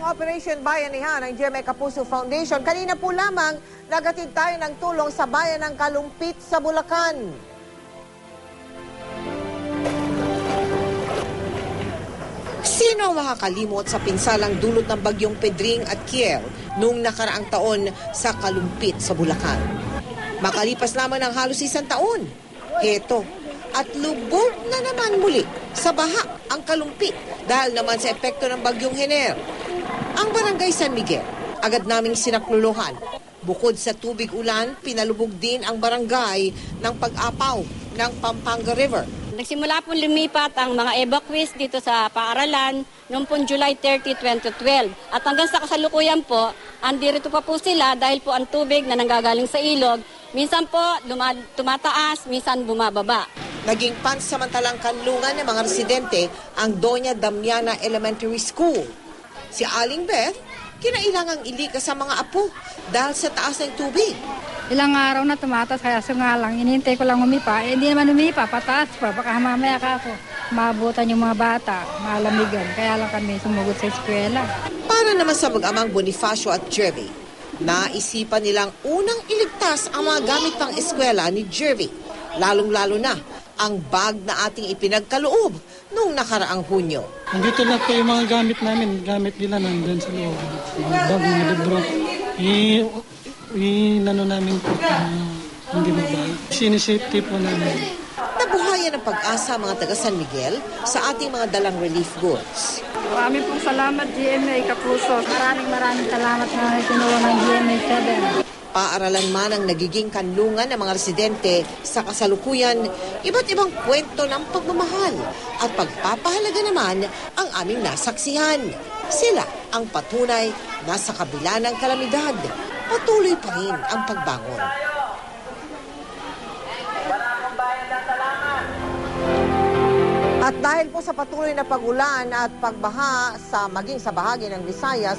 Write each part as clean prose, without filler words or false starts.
Operation Bayanihan ng GMA Kapuso Foundation. Kanina po lamang nagatid tayo ng tulong sa bayan ng Kalumpit sa Bulacan. Sino ang makakalimot sa pinsalang dulot ng bagyong Pedring at Kiel noong nakaraang taon sa Kalumpit sa Bulacan? Makalipas lamang ng halos isang taon, heto, at lubog na naman muli sa baha ang Kalumpit dahil naman sa epekto ng bagyong Hener. Ang Barangay San Miguel, agad naming sinakluluhan. Bukod sa tubig ulan, pinalubog din ang barangay ng pag-apaw ng Pampanga River. Nagsimula po lumipat ang mga evacuees dito sa paaralan noong po July 30, 2012. At hanggang sa kasalukuyan po, andirito pa po sila dahil po ang tubig na nanggagaling sa ilog, minsan po tumataas, minsan bumababa. Naging pansamantalang kanlungan ng mga residente ang Doña Damiana Elementary School. Si Aling Beth, kinailangang ilikas sa mga apo dahil sa taas ng tubig. Ilang araw na tumatas, kaya nga lang, inintay ko lang umipa. Hindi naman umipa, pataas pa. Baka mamaya ka ako. Maabutan yung mga bata, malamigan. Kaya lang kami sumugod sa eskwela. Para naman sa mag-amang Bonifacio at Jervy, naisipan nilang unang iligtas ang mga gamit pang eskwela ni Jervy. Lalong-lalo na ang bag na ating ipinagkaloob noong nakaraang Hunyo. Nandito na po yung mga gamit namin. Gamit nila nandun sa loob. Mga bag, mga libro. Inano namin po hindi magbalik. Sinisafety po namin. Nabuhayan ng pag-asa mga taga San Miguel sa ating mga dalang relief goods. Maraming pong salamat, GMA Kapuso. Maraming salamat na tinulong ng GMA 7. Paaralan man ang nagiging kanlungan ng mga residente sa kasalukuyan, iba't ibang kwento ng pagmamahal at pagpapahalaga naman ang aming nasaksihan. Sila ang patunay na sa kabila ng kalamidad, patuloy pa rin ang pagbangon. At dahil po sa patuloy na pag-ulan at pagbaha maging sa bahagi ng Visayas,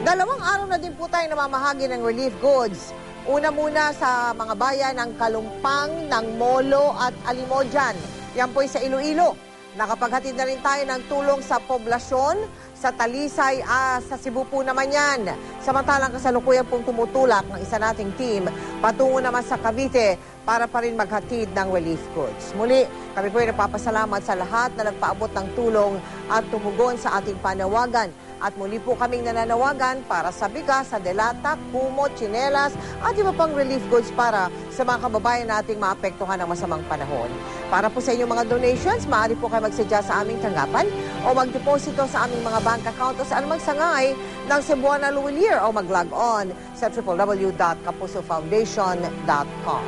2 araw na din po tayo namamahagi ng relief goods. Una muna sa mga bayan ng Kalumpang, ng Molo at Alimodjan. Yan po sa Iloilo. Nakapaghatid na rin tayo ng tulong sa poblasyon, sa Talisay, sa Cebu po naman yan. Samantalang kasalukuyan pong tumutulak ng isa nating team patungo naman sa Cavite para pa rin maghatid ng relief goods. Muli, kami po ay nagpapasalamat sa lahat na nagpaabot ng tulong at tumugon sa ating panawagan. At muli po kaming nananawagan para sa bigas, sa delata, kumot, tsinelas at iba pang relief goods para sa mga kababayan nating maapektuhan ng masamang panahon. Para po sa inyong mga donations, maaari po kayo magsadya sa aming tanggapan o magdeposito sa aming mga bank account o sa anumang sangay ng Cebuana Luwilier o mag-log on sa www.kapusofoundation.com.